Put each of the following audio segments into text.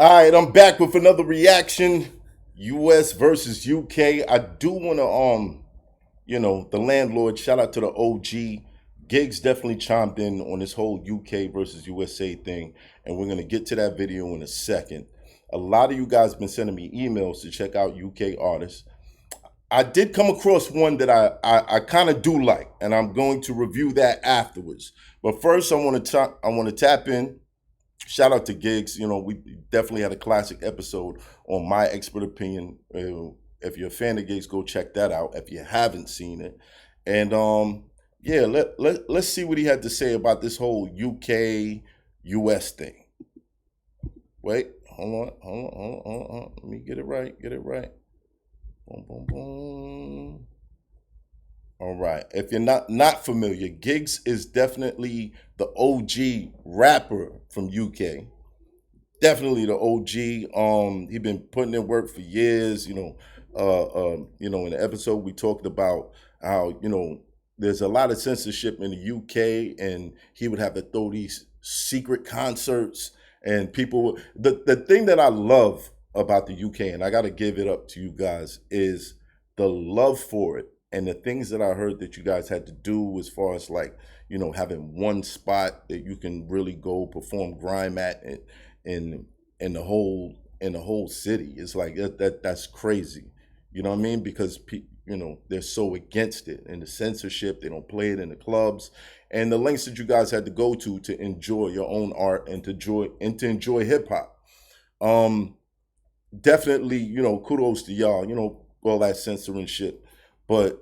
All right, I'm back with another reaction. US versus UK. I do want to the landlord, shout out to the OG. GIGGS definitely chimed in on this whole UK versus USA thing, and we're going to get to that video in a second. A lot of you guys have been sending me emails to check out UK artists. I did come across one that I kind of do like, and I'm going to review that afterwards. But first, I want to tap in. Shout out to GIGGS. You know, we definitely had a classic episode on my expert opinion. If you're a fan of GIGGS, go check that out if you haven't seen it. And yeah, let's see what he had to say about this whole UK US thing. Wait, hold on. Let me get it right. Boom, boom, boom. All right. If you're not familiar, GIGGS is definitely the OG rapper from UK. Definitely the OG. He been putting in work for years. In the episode we talked about how there's a lot of censorship in the UK, and he would have to throw these secret concerts, and people. The thing that I love about the UK, and I got to give it up to you guys, is the love for it. And the things that I heard that you guys had to do as far as having one spot that you can really go perform grime at in the whole city. It's like that's crazy. You know what I mean? Because they're so against it, and the censorship, they don't play it in the clubs, and the lengths that you guys had to go to enjoy your own art and to enjoy hip hop. Definitely, kudos to y'all, all that censoring shit. But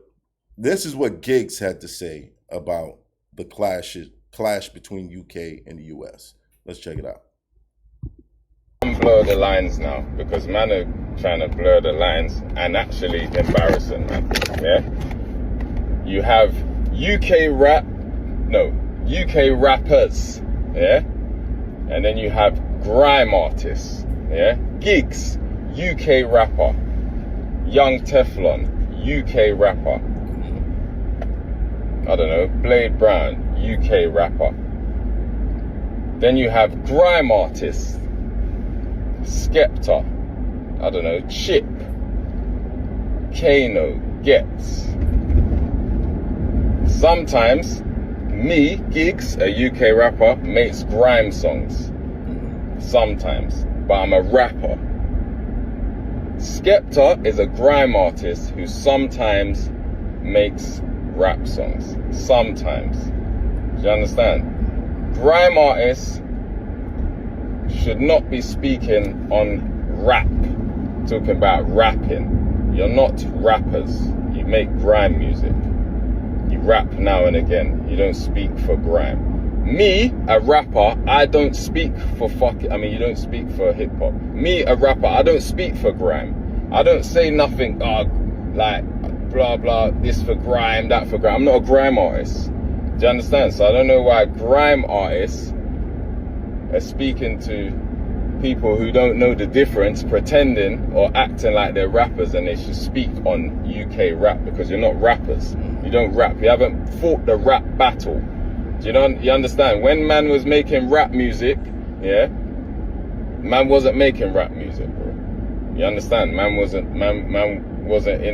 this is what GIGGS had to say about the clash between UK and the US. Let's check it out. Blur the lines now, because man are trying to blur the lines and actually embarrassing, man. Yeah? You have UK rappers, yeah? And then you have grime artists, yeah? GIGGS, UK rapper. Young Teflon, UK rapper. I don't know, Blade Brown, UK rapper. Then you have grime artists, SKEPTA, I don't know, Chip, Kano, GIGGS. Sometimes me, GIGGS, a UK rapper, makes grime songs. Sometimes, but I'm a rapper. SKEPTA is a grime artist who sometimes makes rap songs. Sometimes. Do you understand? Grime artists should not be speaking on rap, talking about rapping. You're not rappers. You make grime music. You rap now and again. You don't speak for grime. Me, a rapper, I don't speak for you don't speak for hip hop. Me, a rapper, I don't speak for grime. I don't say nothing, like, blah, blah, this for grime, that for grime. I'm not a grime artist. Do you understand? So I don't know why grime artists are speaking to people who don't know the difference, pretending or acting like they're rappers, and they should speak on UK rap, because you're not rappers. You don't rap. You haven't fought the rap battle. Do you understand? When man was making rap music, yeah, man wasn't making rap music, bro. You understand? Man wasn't in,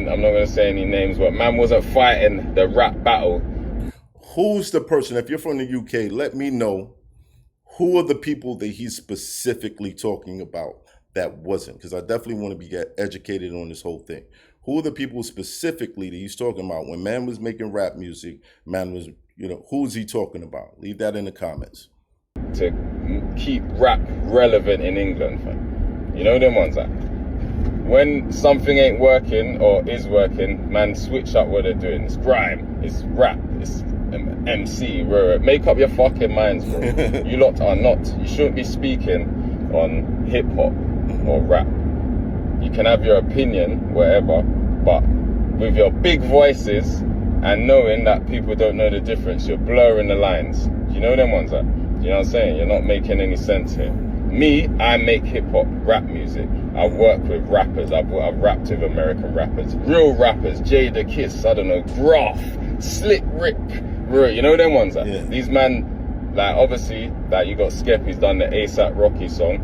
I'm not going to say any names, but man wasn't fighting the rap battle. Who's the person, if you're from the UK, let me know, who are the people that he's specifically talking about that wasn't? Because I definitely want to be educated on this whole thing. Who are the people specifically that he's talking about when man was making rap music, man was, who is he talking about? Leave that in the comments. To keep rap relevant in England, fam. You know them ones that when something ain't working or is working, man switch up what they're doing. It's grime, it's rap, it's MC, bro. Make up your fucking minds, bro. You lot are not. You shouldn't be speaking on hip hop or rap. You can have your opinion, whatever, but with your big voices and knowing that people don't know the difference, you're blurring the lines. You know them ones that? You know what I'm saying? You're not making any sense here. Me, I make hip hop, rap music. I work with rappers. I've rapped with American rappers, real rappers. Jada Kiss, I don't know, Graph, Slick Rick, bro. You know them ones that? Yeah. These man, like obviously, like you got Skep, who's done the ASAP Rocky song.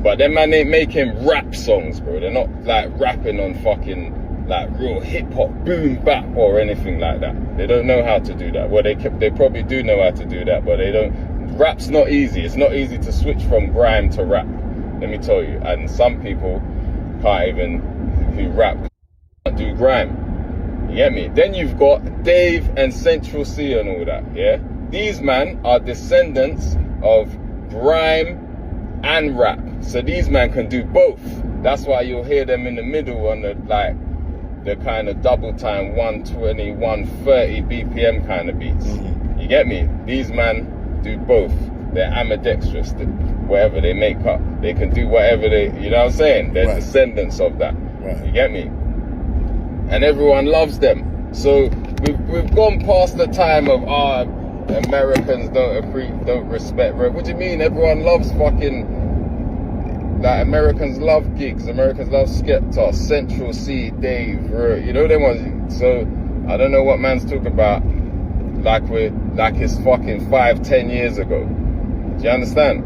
But them man ain't making rap songs, bro. They're not like rapping on fucking like real hip hop, boom bap or anything like that. They don't know how to do that. Well, they probably do know how to do that, but they don't. Rap's not easy. It's not easy to switch from grime to rap. Let me tell you. And some people can't even, who rap, can't do grime. You get me? Then you've got Dave and Central C and all that, yeah? These man are descendants of grime and rap. So these men can do both. That's why you'll hear them in the middle on the like the kind of double time 120, 130 BPM kind of beats. Mm-hmm. You get me? These men do both. They're ambidextrous. Whatever they make up, they can do whatever they, you know what I'm saying? They're descendants of that. Right. You get me? And everyone loves them. So we've gone past the time of Americans don't respect rap. What do you mean? Everyone loves fucking, like, Americans love GIGGS, Americans love SKEPTA, Central C, Dave, you know them ones. So I don't know what man's talking about like it's fucking 5-10 years ago. Do you understand?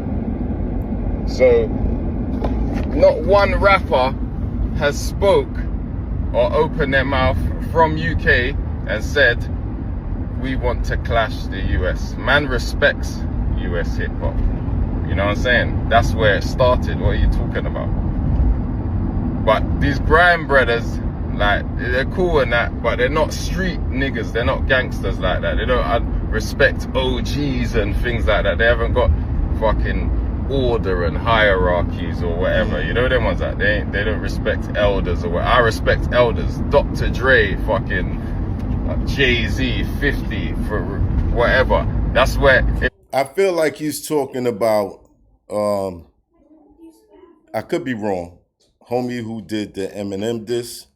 So not one rapper has spoke or opened their mouth from UK and said we want to clash the US. Man respects US hip hop. You know what I'm saying? That's where it started. What are you talking about? But these grime brothers, like, they're cool and that, but they're not street niggas. They're not gangsters like that. They don't respect OGs and things like that. They haven't got fucking order and hierarchies or whatever. You know them ones that they don't respect elders or what. I respect elders. Dr. Dre, fucking Jay-Z, 50 for whatever. That's where I feel like he's talking about I could be wrong. Homie who did the Eminem diss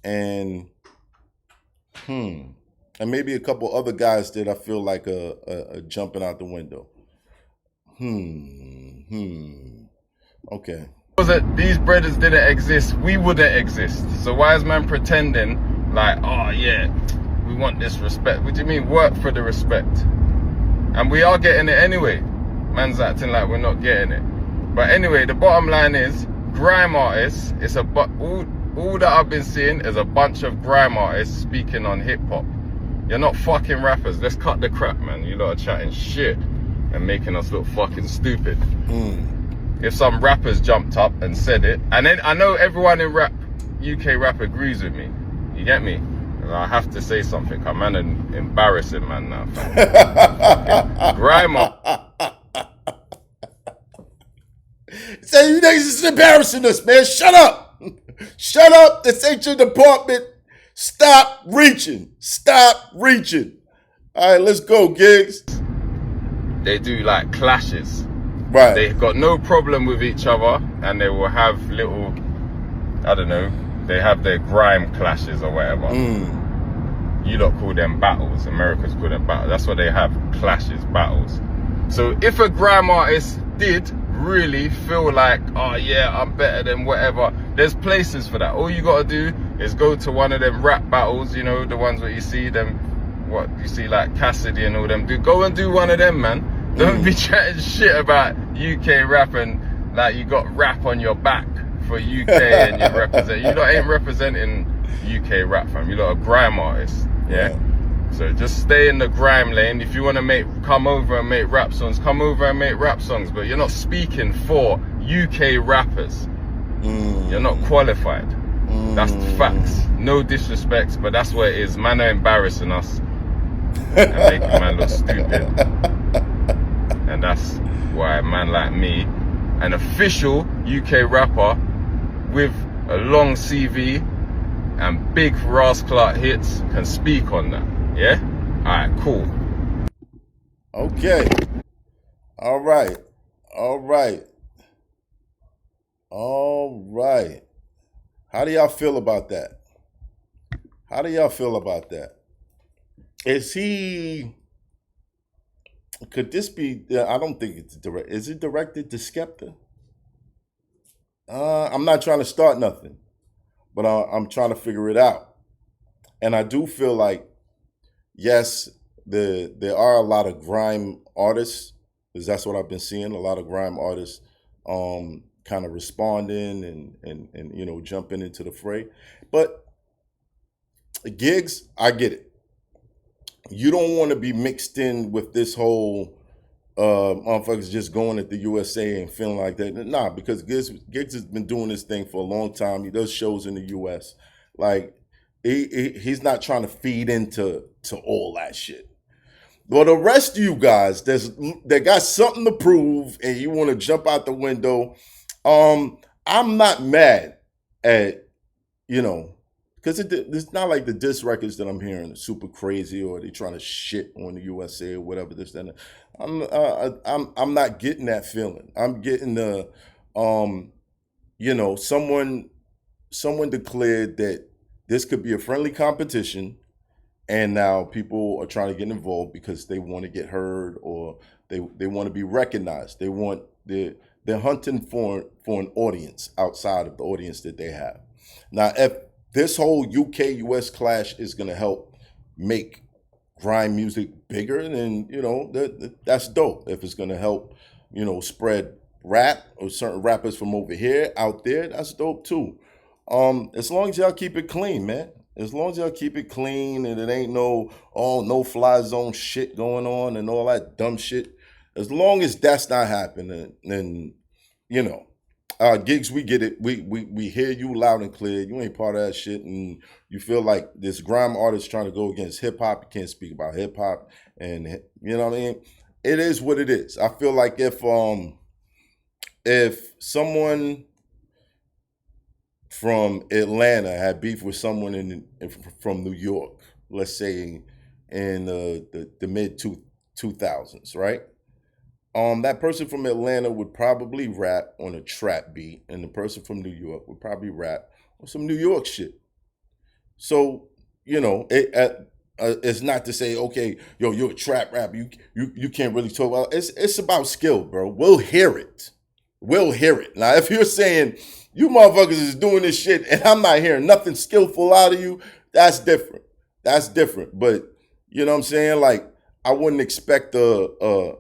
and maybe a couple other guys did. I feel like a jumping out the window. Okay. These brothers didn't exist, we wouldn't exist. So why is man pretending like, oh yeah, we want this respect? What do you mean work for the respect? And we are getting it anyway. Man's acting like we're not getting it. But anyway, the bottom line is, grime artists, it's all that I've been seeing is a bunch of grime artists speaking on hip hop. You're not fucking rappers. Let's cut the crap, man. You lot are chatting shit and making us look fucking stupid. If some rappers jumped up and said it, and then I know everyone in UK rap agrees with me. You get me? I have to say something. I'm an embarrassing man now. Grime. Say, you niggas is embarrassing us, man. Shut up. Shut up. This ain't your department. Stop reaching. Stop reaching. All right, let's go, GIGGS. They do like clashes. Right. They've got no problem with each other, and they will have little, I don't know, they have their grime clashes or whatever. You lot call them battles. Americans call them battles. That's what they have, clashes, battles. So if a grime artist did really feel like, oh yeah, I'm better than whatever, there's places for that. All you gotta do is go to one of them rap battles, you know, the ones where you see them, what you see like Cassidy and all them, go and do one of them, man. Don't be chatting shit about UK rap and like you got rap on your back for UK and you represent. You lot ain't representing UK rap, fam. You lot are grime artists, yeah? So just stay in the grime lane. If you want to come over and make rap songs, come over and make rap songs. But you're not speaking for UK rappers. You're not qualified. That's the facts. No disrespect, but that's what it is. Man are embarrassing us and making man look stupid. And that's why a man like me, an official UK rapper with a long CV and big rascal hits, can speak on that. Yeah? Alright, cool. Okay. All right. All right. All right. How do y'all feel about that? How do y'all feel about that? Could this be, I don't think it's direct. Is it directed to SKEPTA? I'm not trying to start nothing, but I'm trying to figure it out. And I do feel like, yes, there are a lot of grime artists, because that's what I've been seeing, a lot of grime artists kind of responding and you know, jumping into the fray. But GIGGS, I get it. You don't want to be mixed in with this whole motherfuckers just going at the USA and feeling like that. Nah, because GIGGS has been doing this thing for a long time. He does shows in the US. Like he's not trying to feed into all that shit. Well, the rest of you guys that got something to prove and you want to jump out the window, I'm not mad at, you know, because it's not like the diss records that I'm hearing are super crazy or they trying to shit on the USA or whatever this that. I'm not getting that feeling. I'm getting the, you know, someone declared that this could be a friendly competition, and now people are trying to get involved because they want to get heard or they want to be recognized. They're hunting for an audience outside of the audience that they have. Now, if this whole UK US clash is going to help make grime music bigger, then you know that's dope. If it's going to help, you know, spread rap or certain rappers from over here out there, that's dope too. As long as y'all keep it clean, man. As long as y'all keep it clean and it ain't no fly zone shit going on and all that dumb shit. As long as that's not happening, then you know, GIGGS, we get it. We hear you loud and clear. You ain't part of that shit, and you feel like this grime artist trying to go against hip hop. You can't speak about hip hop, and you know what I mean. It is what it is. I feel like if someone from Atlanta had beef with someone from New York, let's say in the mid 2000s, right? That person from Atlanta would probably rap on a trap beat, and the person from New York would probably rap on some New York shit. So you know, it's not to say, okay, yo, you're a trap rapper, you can't really talk about. It's about skill, bro. We'll hear it. We'll hear it. Now, if you're saying you motherfuckers is doing this shit and I'm not hearing nothing skillful out of you, that's different. That's different. But you know what I'm saying? Like, I wouldn't expect let's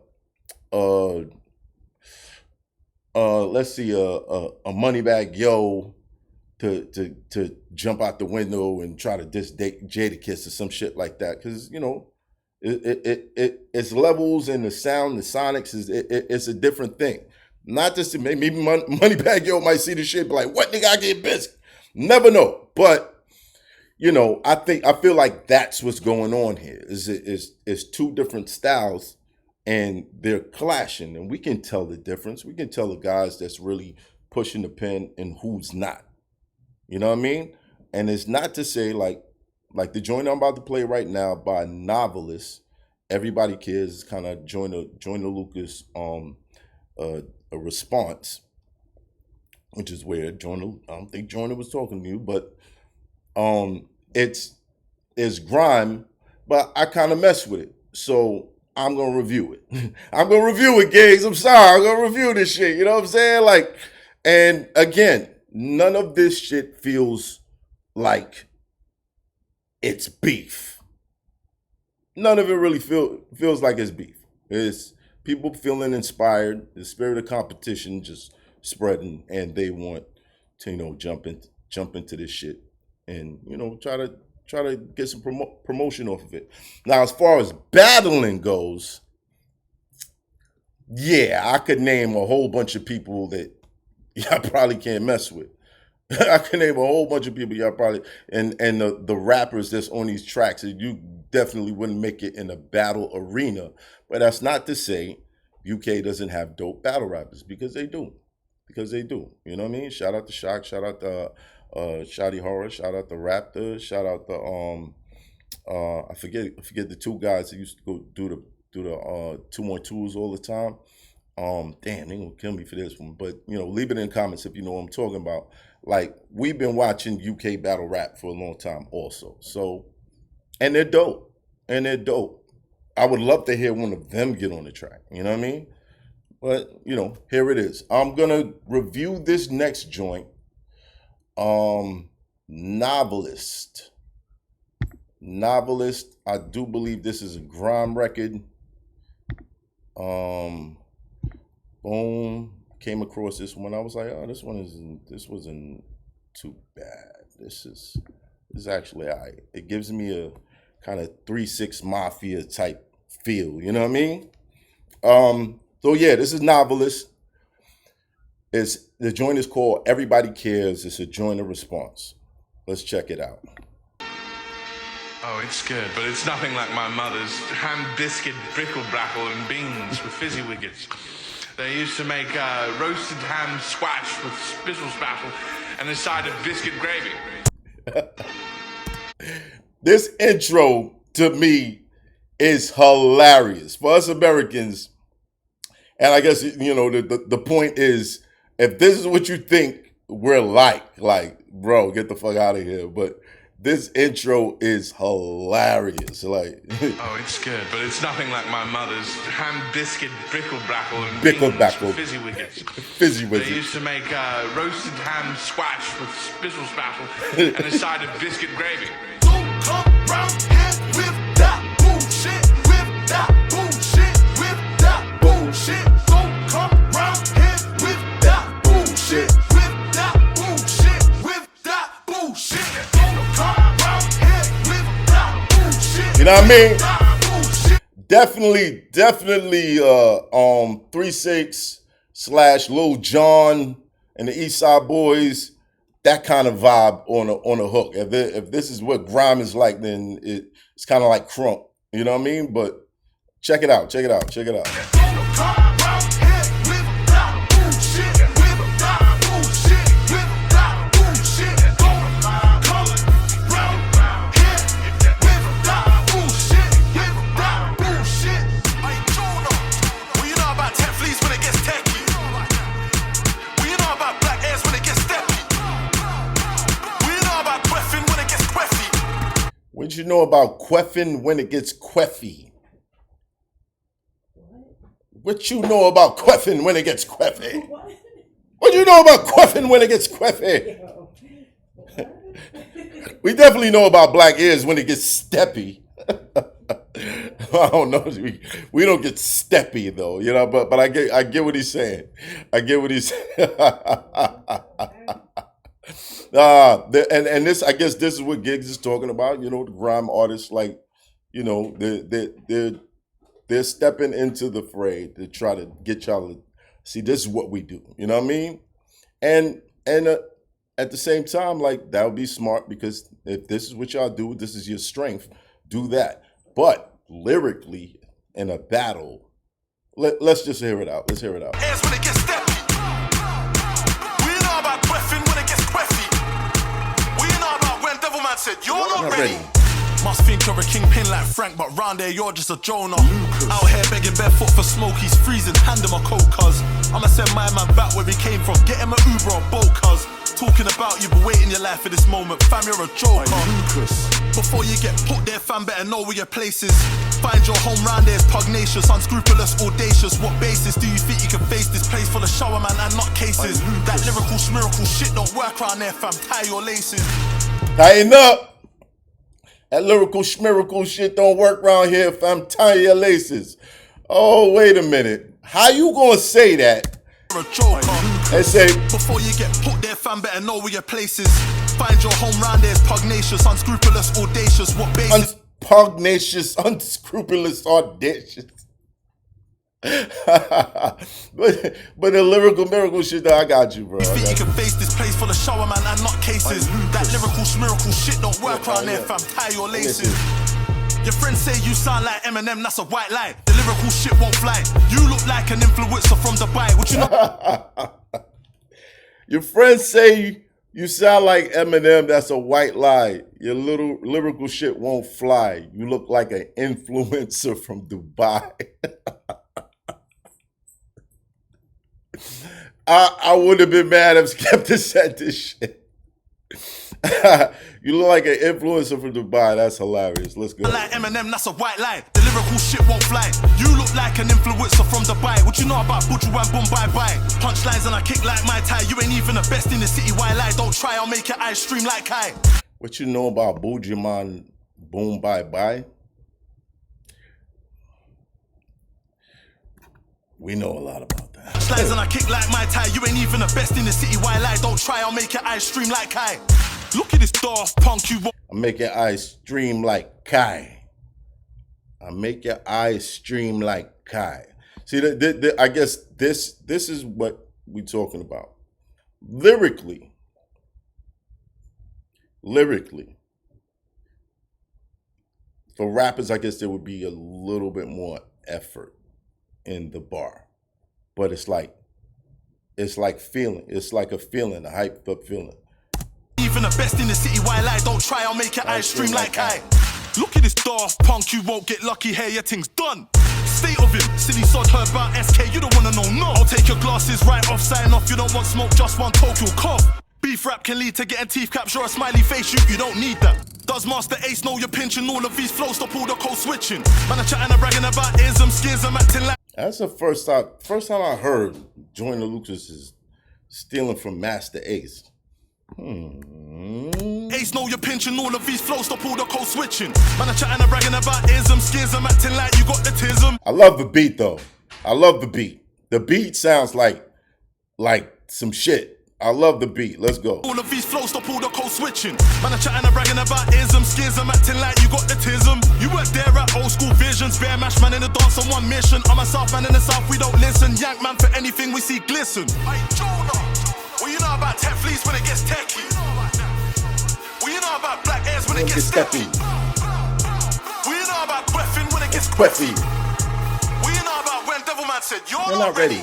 see, a Moneybag Yo to jump out the window and try to diss Jadakiss or some shit like that, because you know it's levels and the sound, the sonics it's a different thing. Not just maybe Moneybag Yo might see the shit, be like, what nigga, I get busy. Never know. But you know, I feel like that's what's going on here. Is two different styles and they're clashing, and we can tell the difference. We can tell the guys that's really pushing the pen and who's not. You know what I mean? And it's not to say like the joint I'm about to play right now by Novelist, Everybody Cares, kind of Joyner Lucas a response, which is weird. Joyner, I don't think Joyner was talking to you, but it's grime, but I kind of mess with it, so I'm gonna review it. I'm gonna review it, GIGGS. I'm sorry, I'm gonna review this shit. You know what I'm saying? Like, and again, none of this shit feels like it's beef. None of it really feels like it's beef. It's people feeling inspired, the spirit of competition just spreading, and they want to, you know, jump into this shit and, you know, try to get some promotion off of it. Now, as far as battling goes, yeah, I could name a whole bunch of people that y'all probably can't mess with. I can name a whole bunch of people y'all probably, and the rappers that's on these tracks, you definitely wouldn't make it in a battle arena. But that's not to say UK doesn't have dope battle rappers, because they do. Because they do. You know what I mean? Shout out to Shock, shout out to Shotty Horror, shout out to Raptor, shout out to I forget the two guys that used to go do the 212s all the time. Damn, they gonna kill me for this one. But you know, leave it in the comments if you know what I'm talking about. Like, we've been watching UK battle rap for a long time also. So, and they're dope. And they're dope. I would love to hear one of them get on the track. You know what I mean? But, you know, here it is. I'm gonna review this next joint. Novelist. Novelist. I do believe this is a grime record. Boom. came across this one. I was like, oh, this wasn't too bad. This is actually all right. It gives me a kind of 3-6 Mafia type feel. You know what I mean? So yeah, this is Novelist. The joint is called Everybody Cares. It's a joint of response. Let's check it out. Oh, it's good, but it's nothing like my mother's ham biscuit, brickle brackle, and beans with fizzy wiggets. They used to make roasted ham squash with spizzle spazzle and a side of biscuit gravy. This intro, to me, is hilarious. For us Americans, and I guess, you know, the point is, if this is what you think we're like, bro, get the fuck out of here. But this intro is hilarious. Like, oh, it's good, but it's nothing like my mother's ham biscuit, brickle brackle, and Brickle beans brackle. with fizzy wiggets. Fizzy They wiggets. used to make roasted ham squash with spizzle spazzle and a side of biscuit gravy. Don't come round here with that bullshit, with that bullshit, with that bullshit. Don't come round here with that bullshit, with that bullshit, with that bullshit. Don't come round here with that bullshit. You know what I mean? Definitely 3-6 / Lil Jon and the East Side Boys, that kind of vibe on a hook. If this is what grime is like, then it's kind of like crunk. You know what I mean? But check it out. Check it out. Check it out. What you know about queffing when it gets queffy? What you know about queffing when it gets queffy? What you know about queffing when it gets queffy? We definitely know about black ears when it gets steppy. I don't know. We don't get steppy though, you know. But I get what he's saying. I get what he's saying. And this, I guess, this is what GIGGS is talking about. You know, the grime artists, like, you know, they're stepping into the fray to try to get y'all to see this is what we do. You know what I mean? And at the same time, like, that would be smart, because if this is what y'all do, this is your strength, do that. But lyrically, in a battle, let's just hear it out. Let's hear it out. Said, you're not ready. Must think you're a kingpin like Frank, but round there you're just a Jonah. Out here begging barefoot for smoke, he's freezing, hand him a coat, cuz I'ma send my man back where he came from, get him an Uber or boat, cuz talking about you, but waiting your life for this moment, fam, you're a joker. Before you get put there, fam, better know where your place is. Find your home round there is pugnacious, unscrupulous, audacious. What basis do you think you can face this place full of shower man and not cases? That lyrical schmiracle shit don't work round there, fam, tie your laces. Tighten up. That lyrical schmiracle shit don't work around here if I'm tying your laces. Oh, wait a minute. How you gonna say that? And say, before you get put there, fam, better know where your place is. Find your home round there is pugnacious, unscrupulous, audacious. What basis? Pugnacious, unscrupulous, audacious. but the lyrical miracle shit, I got you, bro. You think you can face this place full of shower man and not cases? That lyrical schmiracle shit don't work around there, fam. Tie your laces. Your friends say you sound like Eminem, that's a white lie. The lyrical shit won't fly. You look like an influencer from Dubai. What you know? Your friends say you sound like Eminem, that's a white lie. Your little lyrical shit won't fly. You look like an influencer from Dubai. I would have been mad if SKEPTA said this shit. You look like an influencer from Dubai. That's hilarious. Let's go. Like Eminem, that's a white lie. The lyrical shit won't fly. You look like an influencer from Dubai. What you know about Buju and Boom Bye Bye? Punchlines and I kick like my tie. You ain't even the best in the city. Why lie? Don't try. I'll make your eyes stream like Kai. What you know about Buju Man Boom Bye Bye? We know a lot about that. Slides and I kick like my tie. You ain't even the best in the city. Why lie? Don't try. I'll make your eyes stream like Kai. Look at this daft punk. You won't. I make your eyes stream like Kai. I make your eyes stream like Kai. See, I guess this is what we're talking about. Lyrically, for rappers, I guess there would be a little bit more effort in the bar, but it's like feeling. It's like a feeling, a hyped up feeling. Even the best in the city. Why lie? Don't try. I'll make your eyes stream like Kai. Look at this daft punk. You won't get lucky here. Your thing's done. State of him, silly sod heard about SK, you don't wanna know, no. I'll take your glasses right off, sign off, you don't want smoke, just one Tokyo cough. Beef rap can lead to getting teeth caps or a smiley face, you don't need that. Does Master Ace know you're pinching all of these flows, stop all the code switching. Man, I'm chatting and bragging about ism, skins, I'm acting like. That's the first time I heard Joyner Lucas is stealing from Master Ace. Ace know you're pinching all of these flows, stop all the code switching. Man, I'm chatting and bragging about ism, skins, I'm acting like you got the tism. I love the beat though. I love the beat. The beat sounds like some shit. I love the beat. Let's go. All of these flows, stop all the code switching. Man, I'm chatting and bragging about ism, skins, I'm acting like you got the tism. You weren't there at old school visions, bear mash man in the dance on one mission. I'm a South man in the South, we don't listen. Yank man for anything we see glisten. Hey, Jonah, what you know about tech fleas when it gets techie? What you know about black airs when it gets steppy? What you know about queffing when it gets queffy? What you know about when Devil Man said you're not ready?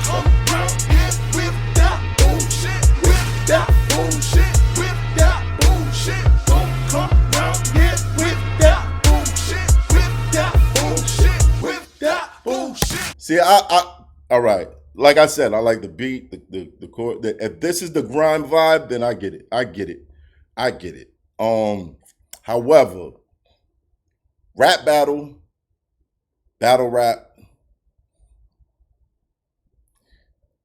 Come round here with that bullshit, with that bullshit, with that bullshit. Don't come round here with that bullshit, with that bullshit, with that bullshit. See, all right. Like I said, I like the beat, the chord. If this is the grime vibe, then I get it. I get it. However, rap battle rap.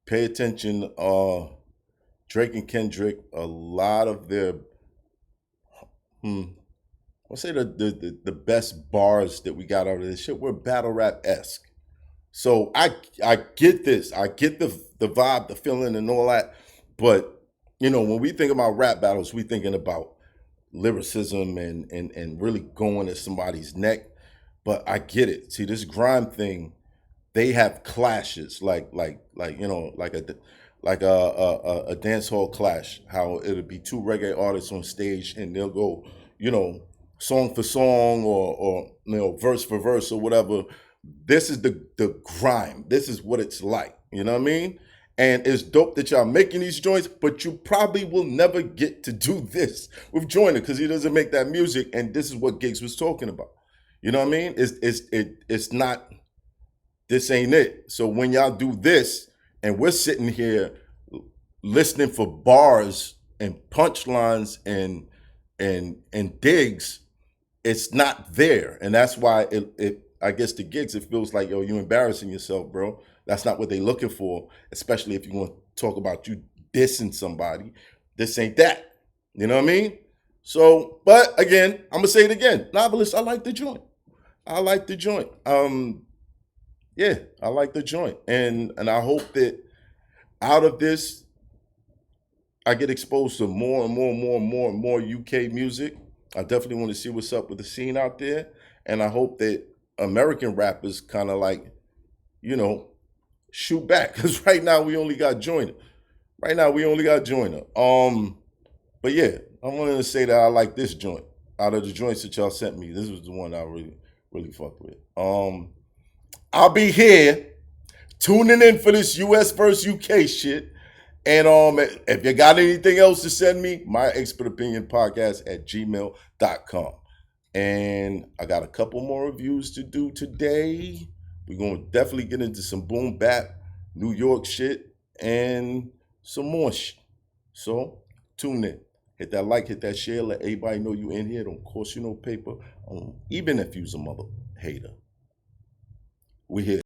Pay attention. Drake and Kendrick, a lot of their, I'll say the best bars that we got out of this shit were battle rap-esque. So I get this. I get the vibe, the feeling, and all that. But when we think about rap battles, we thinking about lyricism and really going at somebody's neck. But I get it. See, this grime thing, they have clashes, like a dance hall clash. How it'll be two reggae artists on stage and they'll go, song for song or verse for verse or whatever. This is the grime. This is what it's like. You know what I mean? And it's dope that y'all making these joints, but you probably will never get to do this with Joyner because he doesn't make that music. And this is what GIGGS was talking about. You know what I mean? It's not. This ain't it. So when y'all do this, and we're sitting here listening for bars and punchlines and digs, it's not there, and that's why I guess the GIGGS, it feels like, yo, you embarrassing yourself, bro. That's not what they looking for, especially if you want to talk about you dissing somebody. This ain't that. You know what I mean? So, but again, I'm gonna say it again. Novelist, I like the joint. Yeah, I like the joint. And I hope that out of this, I get exposed to more and more UK music. I definitely want to see what's up with the scene out there. And I hope that American rappers kind of shoot back. Because right now we only got Joyner. But yeah, I wanted to say that I like this joint. Out of the joints that y'all sent me, this was the one I really fucked with. I'll be here tuning in for this US versus UK shit. And if you got anything else to send me, my expert opinion podcast at gmail.com. And I got a couple more reviews to do today. We're going to definitely get into some boom bap, New York shit, and some more shit. So tune in. Hit that like, hit that share, let everybody know you in here. Don't cost you no paper, even if you's a mother hater. We here.